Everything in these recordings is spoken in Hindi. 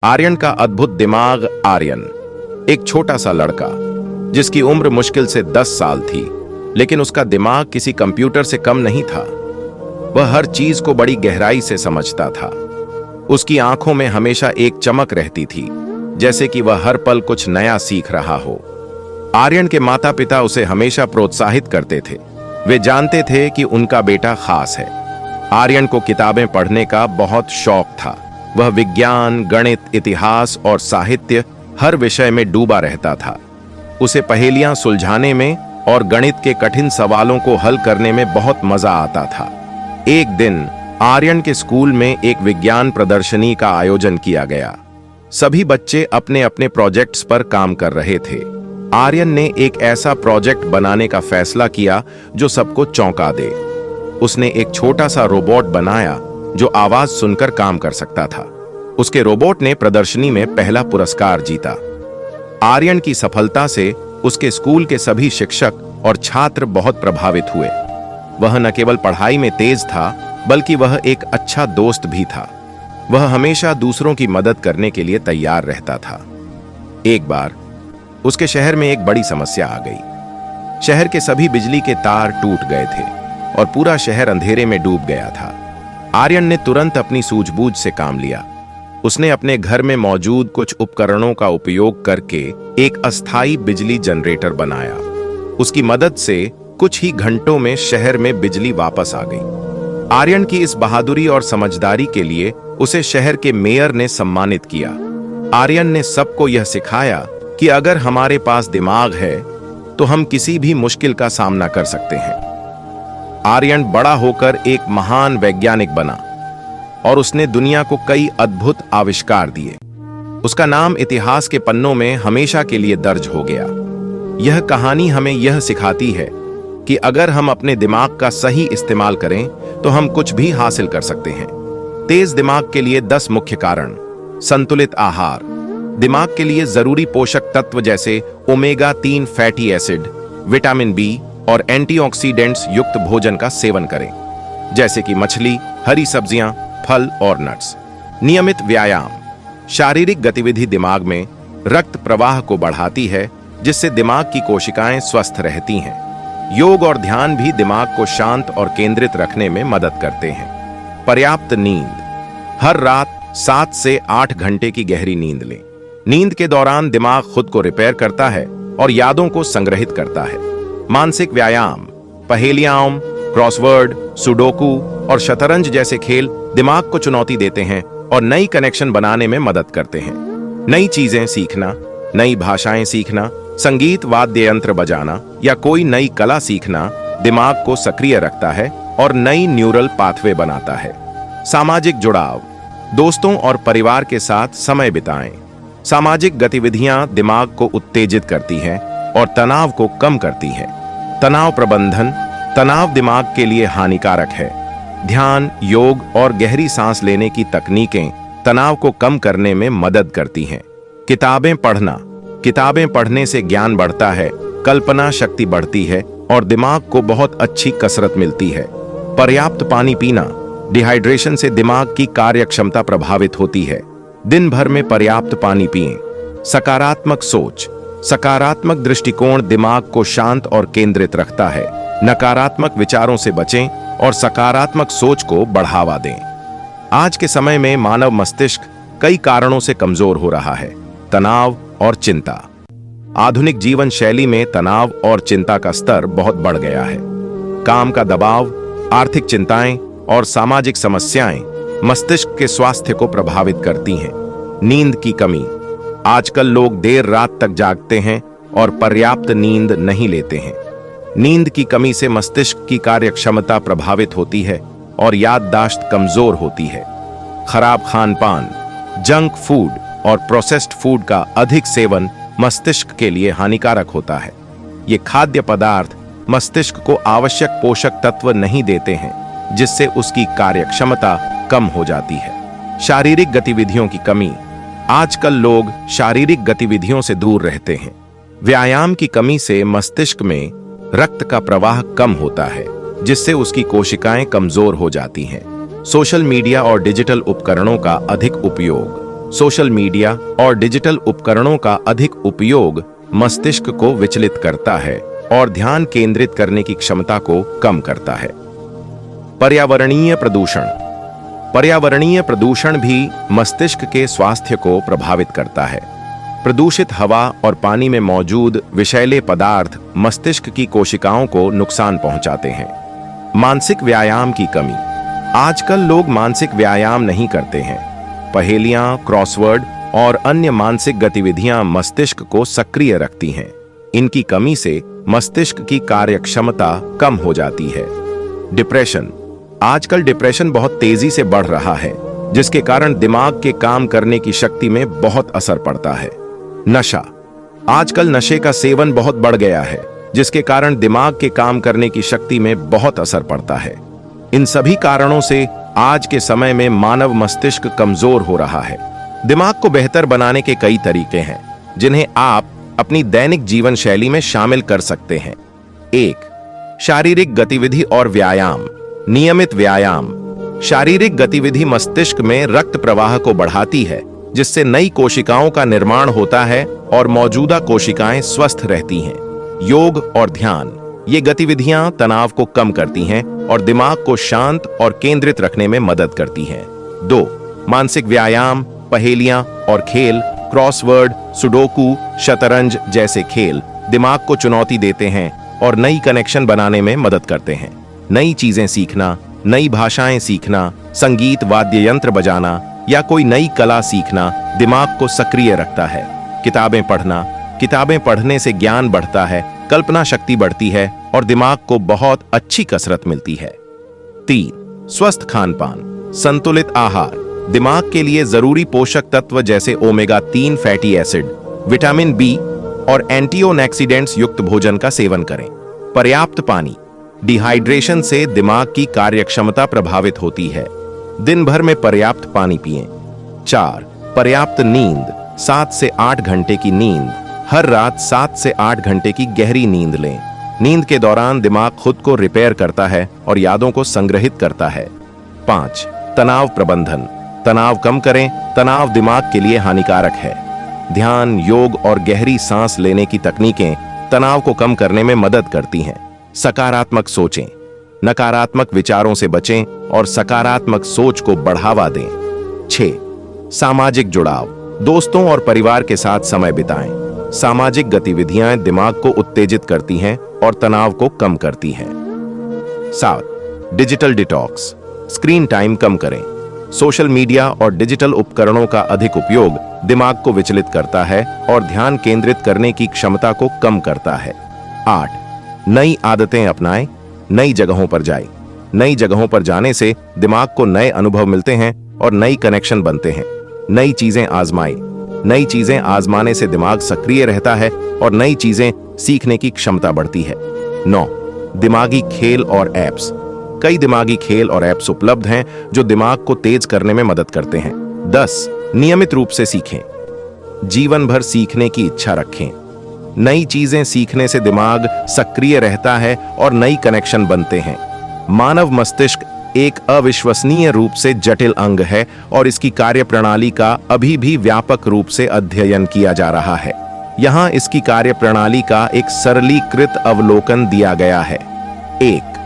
आर्यन का अद्भुत दिमाग। आर्यन एक छोटा सा लड़का जिसकी उम्र मुश्किल से 10 साल थी, लेकिन उसका दिमाग किसी कंप्यूटर से कम नहीं था। वह हर चीज को बड़ी गहराई से समझता था। उसकी आंखों में हमेशा एक चमक रहती थी, जैसे कि वह हर पल कुछ नया सीख रहा हो। आर्यन के माता पिता उसे हमेशा प्रोत्साहित करते थे। वे जानते थे कि उनका बेटा खास है। आर्यन को किताबें पढ़ने का बहुत शौक था। वह विज्ञान, गणित, इतिहास और साहित्य हर विषय में डूबा रहता था। उसे पहेलियां सुलझाने में और गणित के कठिन सवालों को हल करने में बहुत मजा आता था। एक दिन आर्यन के स्कूल में एक विज्ञान प्रदर्शनी का आयोजन किया गया। सभी बच्चे अपने अपने प्रोजेक्ट्स पर काम कर रहे थे। आर्यन ने एक ऐसा प्रोजेक्ट बनाने का फैसला किया जो सबको चौंका दे। उसने एक छोटा सा रोबोट बनाया जो आवाज सुनकर काम कर सकता था। उसके रोबोट ने प्रदर्शनी में पहला पुरस्कार जीता। आर्यन की सफलता से उसके स्कूल के सभी शिक्षक और छात्र बहुत प्रभावित हुए। वह न केवल पढ़ाई में तेज था, बल्कि वह एक अच्छा दोस्त भी था। वह हमेशा दूसरों की मदद करने के लिए तैयार रहता था। एक बार उसके शहर में एक बड़ी समस्या आ गई। शहर के सभी बिजली के तार टूट गए थे और पूरा शहर अंधेरे में डूब गया था। आर्यन ने तुरंत अपनी सूझबूझ से काम लिया। उसने अपने घर में मौजूद कुछ उपकरणों का उपयोग करके एक अस्थायी बिजली जनरेटर बनाया। उसकी मदद से कुछ ही घंटों में शहर में बिजली वापस आ गई। आर्यन की इस बहादुरी और समझदारी के लिए उसे शहर के मेयर ने सम्मानित किया। आर्यन ने सबको यह सिखाया कि अगर हमारे पास दिमाग है तो हम किसी भी मुश्किल का सामना कर सकते हैं। आर्यन बड़ा होकर एक महान वैज्ञानिक बना और उसने दुनिया को कई अद्भुत आविष्कार दिए। उसका नाम इतिहास के पन्नों में हमेशा के लिए दर्ज हो गया। यह कहानी हमें यह सिखाती है कि अगर हम अपने दिमाग का सही इस्तेमाल करें तो हम कुछ भी हासिल कर सकते हैं। तेज दिमाग के लिए 10 मुख्य कारण। संतुलित आहार। दिमाग के लिए जरूरी पोषक तत्व जैसे omega 3 fatty acid, vitamin B और एंटीऑक्सीडेंट्स युक्त भोजन का सेवन करें, जैसे कि मछली, हरी सब्जियां, फल और नट्स। नियमित व्यायाम। शारीरिक गतिविधि दिमाग में रक्त प्रवाह को बढ़ाती है, जिससे दिमाग की कोशिकाएं स्वस्थ रहती हैं। योग और ध्यान भी दिमाग को शांत और केंद्रित रखने में मदद करते हैं। पर्याप्त नींद। हर रात 7 से 8 घंटे की गहरी नींद लें। नींद के दौरान दिमाग खुद को रिपेयर करता है और यादों को संग्रहित करता है। मानसिक व्यायाम। पहेलियां, क्रॉसवर्ड, सुडोकू और शतरंज जैसे खेल दिमाग को चुनौती देते हैं और नई कनेक्शन बनाने में मदद करते हैं। नई चीजें सीखना, नई भाषाएं सीखना, संगीत, वाद्य यंत्र बजाना या कोई नई कला सीखना दिमाग को सक्रिय रखता है और नई न्यूरल पाथवे बनाता है। सामाजिक जुड़ाव। दोस्तों और परिवार के साथ समय बिताएं। सामाजिक गतिविधियां दिमाग को उत्तेजित करती हैं और तनाव को कम करती हैं। तनाव प्रबंधन। तनाव दिमाग के लिए हानिकारक है। ध्यान, योग और गहरी सांस लेने की तकनीकें तनाव को कम करने में मदद करती हैं। किताबें पढ़ना। किताबें पढ़ने से ज्ञान बढ़ता है, कल्पना शक्ति बढ़ती है और दिमाग को बहुत अच्छी कसरत मिलती है। पर्याप्त पानी पीना। डिहाइड्रेशन से दिमाग की कार्य क्षमता प्रभावित होती है। दिन भर में पर्याप्त पानी पिएं। सकारात्मक सोच। सकारात्मक दृष्टिकोण दिमाग को शांत और केंद्रित रखता है। नकारात्मक विचारों से बचें और सकारात्मक सोच को बढ़ावा दें। आज के समय में मानव मस्तिष्क कई कारणों से कमजोर हो रहा है। तनाव और चिंता। आधुनिक जीवन शैली में तनाव और चिंता का स्तर बहुत बढ़ गया है। काम का दबाव, आर्थिक चिंताएं और सामाजिक समस्याएं मस्तिष्क के स्वास्थ्य को प्रभावित करती हैं। नींद की कमी। आजकल लोग देर रात तक जागते हैं और पर्याप्त नींद नहीं लेते हैं। नींद की कमी से मस्तिष्क की कार्यक्षमता प्रभावित होती है और याददाश्त कमजोर होती है। खराब खान-पान। जंक फूड और प्रोसेस्ड फूड का अधिक सेवन मस्तिष्क के लिए हानिकारक होता है। ये खाद्य पदार्थ मस्तिष्क को आवश्यक पोषक तत्व नहीं देते हैं, जिससे उसकी कार्यक्षमता कम हो जाती है। शारीरिक गतिविधियों की कमी। आजकल लोग शारीरिक गतिविधियों से दूर रहते हैं। व्यायाम की कमी से मस्तिष्क में रक्त का प्रवाह कम होता है, जिससे उसकी कोशिकाएं कमजोर हो जाती हैं। सोशल मीडिया और डिजिटल उपकरणों का अधिक उपयोग। सोशल मीडिया और डिजिटल उपकरणों का अधिक उपयोग मस्तिष्क को विचलित करता है और ध्यान केंद्रित करने की क्षमता को कम करता है। पर्यावरणीय प्रदूषण। पर्यावरणीय प्रदूषण भी मस्तिष्क के स्वास्थ्य को प्रभावित करता है। प्रदूषित हवा और पानी में मौजूद विषैले पदार्थ मस्तिष्क की कोशिकाओं को नुकसान पहुंचाते हैं। मानसिक व्यायाम की कमी। आजकल लोग मानसिक व्यायाम नहीं करते हैं। पहेलियां, क्रॉसवर्ड और अन्य मानसिक गतिविधियां मस्तिष्क को सक्रिय रखती हैं। इनकी कमी से मस्तिष्क की कार्यक्षमता कम हो जाती है। डिप्रेशन। आजकल डिप्रेशन बहुत तेजी से बढ़ रहा है, जिसके कारण दिमाग के काम करने की शक्ति में बहुत असर पड़ता है। नशा। आजकल नशे का सेवन बहुत बढ़ गया है, जिसके कारण दिमाग के काम करने की शक्ति में बहुत असर पड़ता है। इन सभी कारणों से आज के समय में मानव मस्तिष्क कमजोर हो रहा है। दिमाग को बेहतर बनाने के कई तरीके हैं, जिन्हें आप अपनी दैनिक जीवन शैली में शामिल कर सकते हैं। 1. शारीरिक गतिविधि और व्यायाम। नियमित व्यायाम। शारीरिक गतिविधि मस्तिष्क में रक्त प्रवाह को बढ़ाती है, जिससे नई कोशिकाओं का निर्माण होता है और मौजूदा कोशिकाएं स्वस्थ रहती हैं। योग और ध्यान। ये गतिविधियां तनाव को कम करती हैं और दिमाग को शांत और केंद्रित रखने में मदद करती हैं। 2. मानसिक व्यायाम। पहेलियां और खेल, क्रॉसवर्ड, सुडोकू, शतरंज जैसे खेल दिमाग को चुनौती देते हैं और नई कनेक्शन बनाने में मदद करते हैं। नई चीजें सीखना, नई भाषाएं सीखना, संगीत वाद्य यंत्र बजाना या कोई नई कला सीखना दिमाग को सक्रिय रखता है। किताबें पढ़ना। किताबें पढ़ने से ज्ञान बढ़ता है, कल्पना शक्ति बढ़ती है और दिमाग को बहुत अच्छी कसरत मिलती है। 3. स्वस्थ खान पान। संतुलित आहार। दिमाग के लिए जरूरी पोषक तत्व जैसे omega 3 fatty acid, vitamin B और एंटीऑक्सीडेंट्स युक्त भोजन का सेवन करें। पर्याप्त पानी। डिहाइड्रेशन से दिमाग की कार्यक्षमता प्रभावित होती है। दिन भर में पर्याप्त पानी पिएं। 4. पर्याप्त नींद। 7 से 8 घंटे की नींद। हर रात 7 से 8 घंटे की गहरी नींद लें। नींद के दौरान दिमाग खुद को रिपेयर करता है और यादों को संग्रहित करता है। 5. तनाव प्रबंधन। तनाव कम करें। तनाव दिमाग के लिए हानिकारक है। ध्यान, योग और गहरी सांस लेने की तकनीकें तनाव को कम करने में मदद करती हैं। सकारात्मक सोचें। नकारात्मक विचारों से बचें और सकारात्मक सोच को बढ़ावा दें। 6. सामाजिक जुड़ाव। दोस्तों और परिवार के साथ समय बिताएं। सामाजिक गतिविधियां दिमाग को उत्तेजित करती हैं और तनाव को कम करती हैं। 7. Digital detox. स्क्रीन टाइम कम करें। सोशल मीडिया और डिजिटल उपकरणों का अधिक उपयोग दिमाग को विचलित करता है और ध्यान केंद्रित करने की क्षमता को कम करता है। 8. नई आदतें अपनाएं। नई जगहों पर जाएं। नई जगहों पर जाने से दिमाग को नए अनुभव मिलते हैं और नई कनेक्शन बनते हैं। नई चीजें आजमाएं। नई चीजें आजमाने से दिमाग सक्रिय रहता है और नई चीजें सीखने की क्षमता बढ़ती है। 9. दिमागी खेल और ऐप्स। कई दिमागी खेल और ऐप्स उपलब्ध हैं जो दिमाग को तेज करने में मदद करते हैं। 10. नियमित रूप से सीखें। जीवन भर सीखने की इच्छा रखें। नई चीजें सीखने से दिमाग सक्रिय रहता है और नई कनेक्शन बनते हैं। मानव मस्तिष्क एक अविश्वसनीय रूप से जटिल अंग है और इसकी कार्यप्रणाली का अभी भी व्यापक रूप से अध्ययन किया जा रहा है। यहाँ इसकी कार्यप्रणाली का एक सरलीकृत अवलोकन दिया गया है। 1.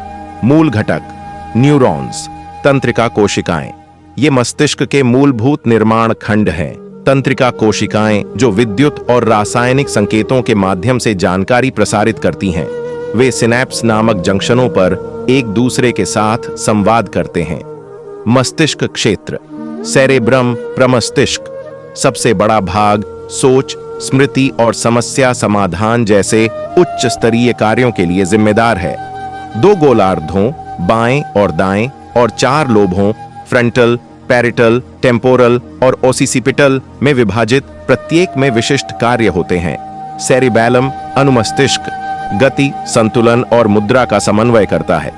मूल घटक। न्यूरॉन्स। तंत्रिका कोशिकाएं। ये मस्तिष्क के मूलभूत निर्माण खंड हैं। तंत्रिका कोशिकाएं जो विद्युत और रासायनिक संकेतों के माध्यम से जानकारी प्रसारित करती हैं। वे सिनैप्स नामक जंक्शनों पर एक दूसरे के साथ संवाद करते हैं। मस्तिष्क क्षेत्र। सेरेब्रम प्रमस्तिष्क। सबसे बड़ा भाग सोच, स्मृति और समस्या समाधान जैसे उच्च स्तरीय कार्यों के लिए जिम्मेदार है। 2 गोलार्धों, बाएं और दाएं, और 4 लोबों, फ्रंटल, पैरिटल, टेम्पोरल और ओसिसिपिटल में विभाजित, प्रत्येक में विशिष्ट कार्य होते हैं। सेरिबैलम अनुमस्तिष्क गति, संतुलन और मुद्रा का समन्वय करता है।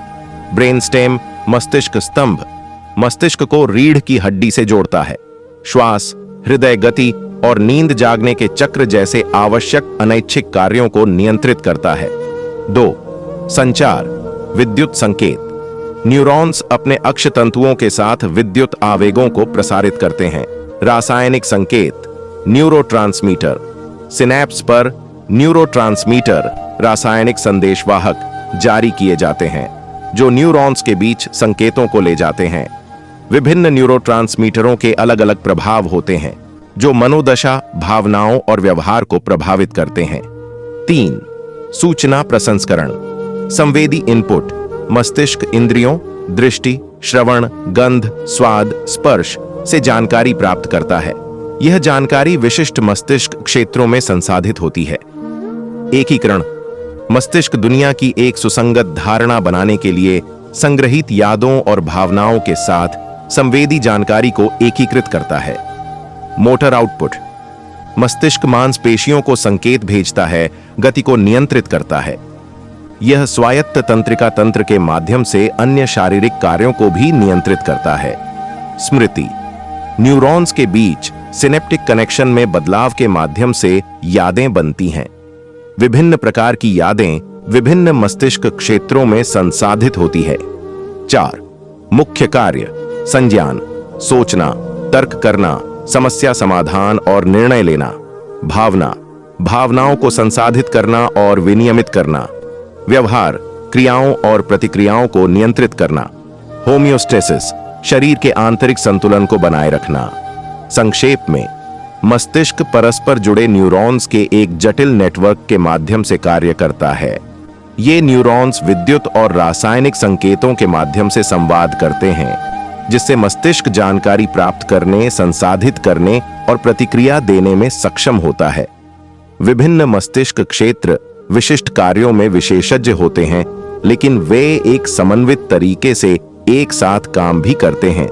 ब्रेनस्टेम मस्तिष्क स्तंभ मस्तिष्क को रीढ़ की हड्डी से जोड़ता है। श्वास, हृदय गति और नींद जागने के चक्र जैसे आवश्यक अनैच्छिक कार्यों को नियंत्रित करता है। 2. संचार विद्युत संकेत। न्यूरॉन्स अपने अक्ष तंतुओं के साथ विद्युत आवेगों को प्रसारित करते हैं। रासायनिक संकेत, न्यूरोट्रांसमीटर। सिनैप्स पर न्यूरोट्रांसमीटर रासायनिक संदेशवाहक जारी किए जाते हैं जो न्यूरॉन्स के बीच संकेतों को ले जाते हैं। विभिन्न न्यूरोट्रांसमीटरों के अलग अलग प्रभाव होते हैं जो मनोदशा, भावनाओं और व्यवहार को प्रभावित करते हैं। 3. सूचना प्रसंस्करण। संवेदी इनपुट। मस्तिष्क इंद्रियों दृष्टि, श्रवण, गंध, स्वाद, स्पर्श से जानकारी प्राप्त करता है। यह जानकारी विशिष्ट मस्तिष्क क्षेत्रों में संसाधित होती है। एकीकरण। मस्तिष्क दुनिया की एक सुसंगत धारणा बनाने के लिए संग्रहित यादों और भावनाओं के साथ संवेदी जानकारी को एकीकृत करता है। Motor output. मस्तिष्क मांसपेशियों को संकेत भेजता है, गति को नियंत्रित करता है। यह स्वायत्त तंत्रिका तंत्र के माध्यम से अन्य शारीरिक कार्यों को भी नियंत्रित करता है। स्मृति। न्यूरॉन्स के बीच सिनेप्टिक कनेक्शन में बदलाव के माध्यम से यादें बनती हैं। विभिन्न प्रकार की यादें विभिन्न मस्तिष्क क्षेत्रों में संसाधित होती है। 4. मुख्य कार्य। संज्ञान, सोचना, तर्क करना, समस्या समाधान और निर्णय लेना। भावना, भावनाओं को संसाधित करना और विनियमित करना। व्यवहार, क्रियाओं और प्रतिक्रियाओं को नियंत्रित करना। होमियोस्टेसिस, शरीर के आंतरिक संतुलन को बनाए रखना। संक्षेप में, मस्तिष्क परस्पर जुड़े न्यूरॉन्स के एक जटिल नेटवर्क के माध्यम से कार्य करता है। ये न्यूरॉन्स विद्युत और रासायनिक संकेतों के माध्यम से संवाद करते हैं, जिससे मस्तिष्क जानकारी प्राप्त करने, संसाधित करने और प्रतिक्रिया देने में सक्षम होता है। विभिन्न मस्तिष्क क्षेत्र विशिष्ट कार्यों में विशेषज्ञ होते हैं, लेकिन वे एक समन्वित तरीके से एक साथ काम भी करते हैं।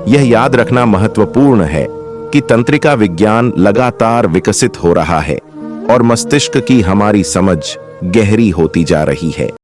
यह याद रखना महत्वपूर्ण है कि तंत्रिका विज्ञान लगातार विकसित हो रहा है और मस्तिष्क की हमारी समझ गहरी होती जा रही है।